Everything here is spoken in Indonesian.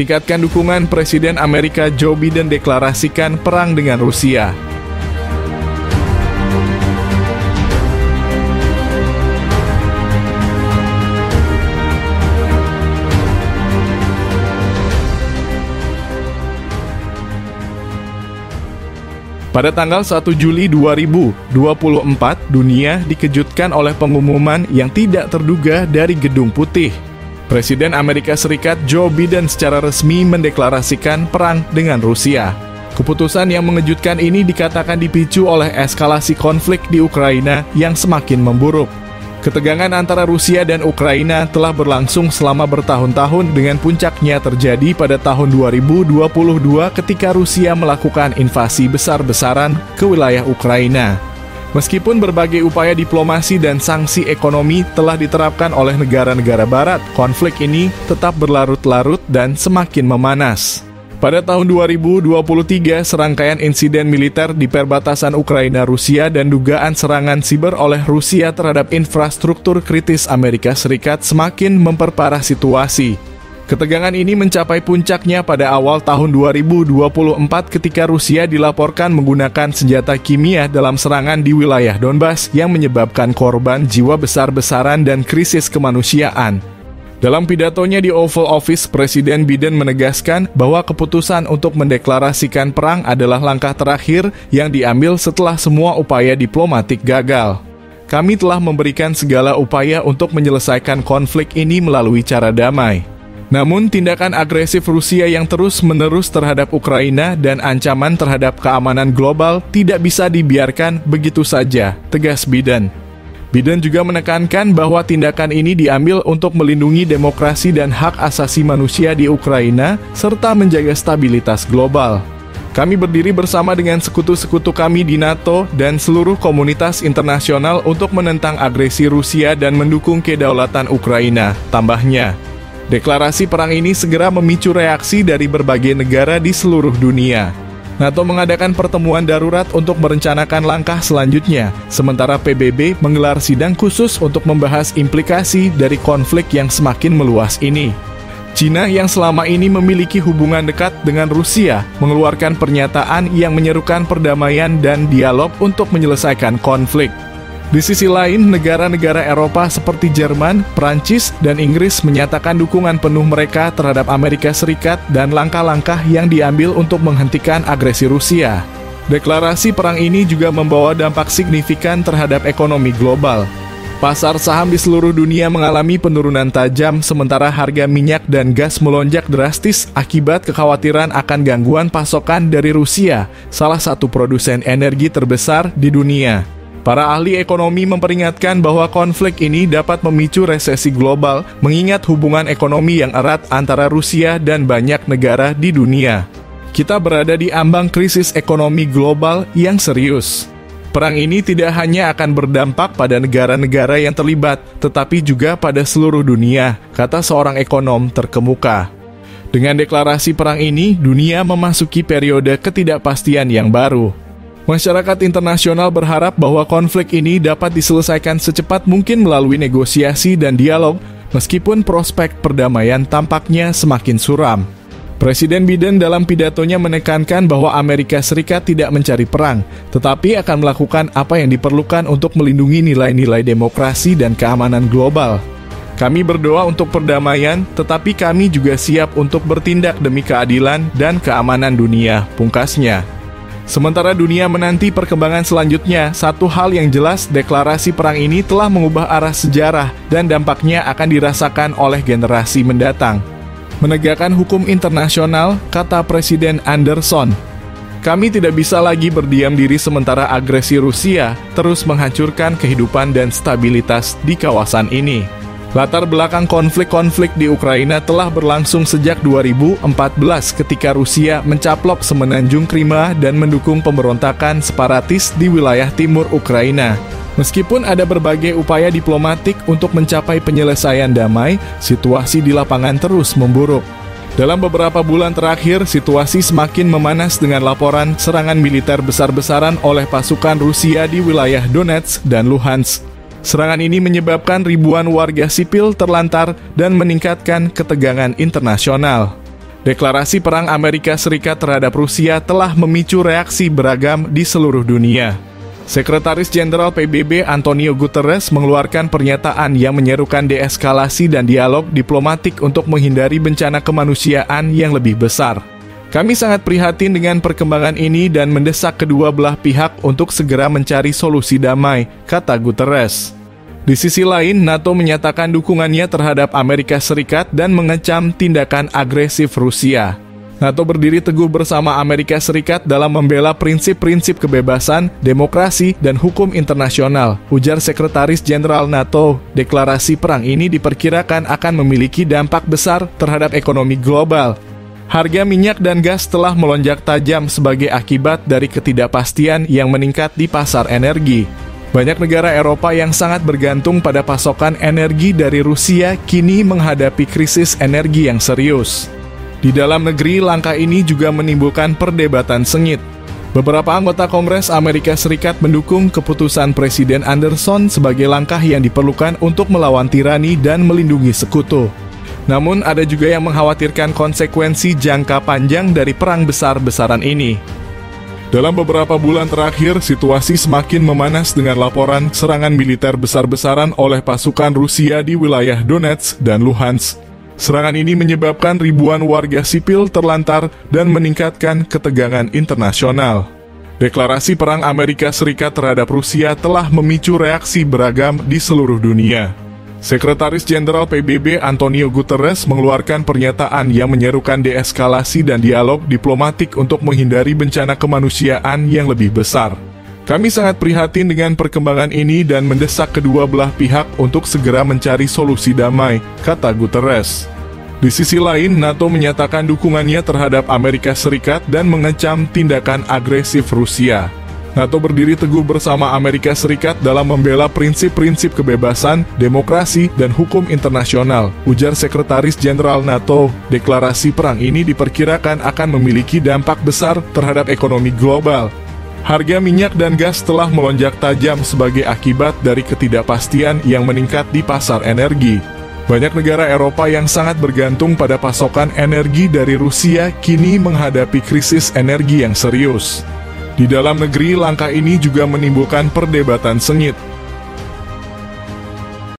Tingkatkan dukungan. Presiden Amerika Joe Biden deklarasikan perang dengan Rusia. Pada tanggal 1 Juli 2024, dunia dikejutkan oleh pengumuman yang tidak terduga dari Gedung Putih. Presiden Amerika Serikat Joe Biden secara resmi mendeklarasikan perang dengan Rusia. Keputusan yang mengejutkan ini dikatakan dipicu oleh eskalasi konflik di Ukraina yang semakin memburuk. Ketegangan antara Rusia dan Ukraina telah berlangsung selama bertahun-tahun dengan puncaknya terjadi pada tahun 2022 ketika Rusia melakukan invasi besar-besaran ke wilayah Ukraina. Meskipun berbagai upaya diplomasi dan sanksi ekonomi telah diterapkan oleh negara-negara barat, konflik ini tetap berlarut-larut dan semakin memanas. Pada tahun 2023, serangkaian insiden militer di perbatasan Ukraina-Rusia dan dugaan serangan siber oleh Rusia terhadap infrastruktur kritis Amerika Serikat semakin memperparah situasi. Ketegangan ini mencapai puncaknya pada awal tahun 2024 ketika Rusia dilaporkan menggunakan senjata kimia dalam serangan di wilayah Donbas yang menyebabkan korban jiwa besar-besaran dan krisis kemanusiaan. Dalam pidatonya di Oval Office, Presiden Biden menegaskan bahwa keputusan untuk mendeklarasikan perang adalah langkah terakhir yang diambil setelah semua upaya diplomatik gagal. Kami telah memberikan segala upaya untuk menyelesaikan konflik ini melalui cara damai. Namun, tindakan agresif Rusia yang terus-menerus terhadap Ukraina dan ancaman terhadap keamanan global tidak bisa dibiarkan begitu saja, tegas Biden. Biden juga menekankan bahwa tindakan ini diambil untuk melindungi demokrasi dan hak asasi manusia di Ukraina, serta menjaga stabilitas global. Kami berdiri bersama dengan sekutu-sekutu kami di NATO dan seluruh komunitas internasional untuk menentang agresi Rusia dan mendukung kedaulatan Ukraina, tambahnya. Deklarasi perang ini segera memicu reaksi dari berbagai negara di seluruh dunia. NATO mengadakan pertemuan darurat untuk merencanakan langkah selanjutnya, sementara PBB menggelar sidang khusus untuk membahas implikasi dari konflik yang semakin meluas ini. China yang selama ini memiliki hubungan dekat dengan Rusia mengeluarkan pernyataan yang menyerukan perdamaian dan dialog untuk menyelesaikan konflik. Di sisi lain, negara-negara Eropa seperti Jerman, Prancis, dan Inggris menyatakan dukungan penuh mereka terhadap Amerika Serikat dan langkah-langkah yang diambil untuk menghentikan agresi Rusia. Deklarasi perang ini juga membawa dampak signifikan terhadap ekonomi global. Pasar saham di seluruh dunia mengalami penurunan tajam, sementara harga minyak dan gas melonjak drastis akibat kekhawatiran akan gangguan pasokan dari Rusia, salah satu produsen energi terbesar di dunia. Para ahli ekonomi memperingatkan bahwa konflik ini dapat memicu resesi global, mengingat hubungan ekonomi yang erat antara Rusia dan banyak negara di dunia. Kita berada di ambang krisis ekonomi global yang serius. Perang ini tidak hanya akan berdampak pada negara-negara yang terlibat, tetapi juga pada seluruh dunia, kata seorang ekonom terkemuka. Dengan deklarasi perang ini, dunia memasuki periode ketidakpastian yang baru. Masyarakat internasional berharap bahwa konflik ini dapat diselesaikan secepat mungkin melalui negosiasi dan dialog, meskipun prospek perdamaian tampaknya semakin suram. Presiden Biden dalam pidatonya menekankan bahwa Amerika Serikat tidak mencari perang, tetapi akan melakukan apa yang diperlukan untuk melindungi nilai-nilai demokrasi dan keamanan global. Kami berdoa untuk perdamaian, tetapi kami juga siap untuk bertindak demi keadilan dan keamanan dunia, pungkasnya. Sementara dunia menanti perkembangan selanjutnya, satu hal yang jelas, deklarasi perang ini telah mengubah arah sejarah dan dampaknya akan dirasakan oleh generasi mendatang. Menegakkan hukum internasional, kata Presiden Anderson. Kami tidak bisa lagi berdiam diri sementara agresi Rusia terus menghancurkan kehidupan dan stabilitas di kawasan ini. Latar belakang konflik-konflik di Ukraina telah berlangsung sejak 2014 ketika Rusia mencaplok semenanjung Crimea dan mendukung pemberontakan separatis di wilayah timur Ukraina. Meskipun ada berbagai upaya diplomatik untuk mencapai penyelesaian damai, situasi di lapangan terus memburuk. Dalam beberapa bulan terakhir, situasi semakin memanas dengan laporan serangan militer besar-besaran oleh pasukan Rusia di wilayah Donetsk dan Luhansk. Serangan ini menyebabkan ribuan warga sipil terlantar dan meningkatkan ketegangan internasional. Deklarasi perang Amerika Serikat terhadap Rusia telah memicu reaksi beragam di seluruh dunia. Sekretaris Jenderal PBB Antonio Guterres mengeluarkan pernyataan yang menyerukan deeskalasi dan dialog diplomatik untuk menghindari bencana kemanusiaan yang lebih besar. Kami sangat prihatin dengan perkembangan ini dan mendesak kedua belah pihak untuk segera mencari solusi damai, kata Guterres. Di sisi lain, NATO menyatakan dukungannya terhadap Amerika Serikat dan mengecam tindakan agresif Rusia. NATO berdiri teguh bersama Amerika Serikat dalam membela prinsip-prinsip kebebasan, demokrasi, dan hukum internasional, ujar Sekretaris Jenderal NATO. Deklarasi perang ini diperkirakan akan memiliki dampak besar terhadap ekonomi global. Harga minyak dan gas telah melonjak tajam sebagai akibat dari ketidakpastian yang meningkat di pasar energi. Banyak negara Eropa yang sangat bergantung pada pasokan energi dari Rusia kini menghadapi krisis energi yang serius. Di dalam negeri, langkah ini juga menimbulkan perdebatan sengit. Beberapa anggota Kongres Amerika Serikat mendukung keputusan Presiden Anderson sebagai langkah yang diperlukan untuk melawan tirani dan melindungi sekutu. Namun, ada juga yang mengkhawatirkan konsekuensi jangka panjang dari perang besar-besaran ini. Dalam beberapa bulan terakhir, situasi semakin memanas dengan laporan serangan militer besar-besaran oleh pasukan Rusia di wilayah Donetsk dan Luhansk. Serangan ini menyebabkan ribuan warga sipil terlantar dan meningkatkan ketegangan internasional. Deklarasi perang Amerika Serikat terhadap Rusia telah memicu reaksi beragam di seluruh dunia. Sekretaris Jenderal PBB Antonio Guterres mengeluarkan pernyataan yang menyerukan deeskalasi dan dialog diplomatik untuk menghindari bencana kemanusiaan yang lebih besar. Kami sangat prihatin dengan perkembangan ini dan mendesak kedua belah pihak untuk segera mencari solusi damai, kata Guterres. Di sisi lain, NATO menyatakan dukungannya terhadap Amerika Serikat dan mengecam tindakan agresif Rusia. NATO berdiri teguh bersama Amerika Serikat dalam membela prinsip-prinsip kebebasan, demokrasi, dan hukum internasional, ujar Sekretaris Jenderal NATO. Deklarasi perang ini diperkirakan akan memiliki dampak besar terhadap ekonomi global. Harga minyak dan gas telah melonjak tajam sebagai akibat dari ketidakpastian yang meningkat di pasar energi. Banyak negara Eropa yang sangat bergantung pada pasokan energi dari Rusia kini menghadapi krisis energi yang serius. Di dalam negeri, langkah ini juga menimbulkan perdebatan sengit.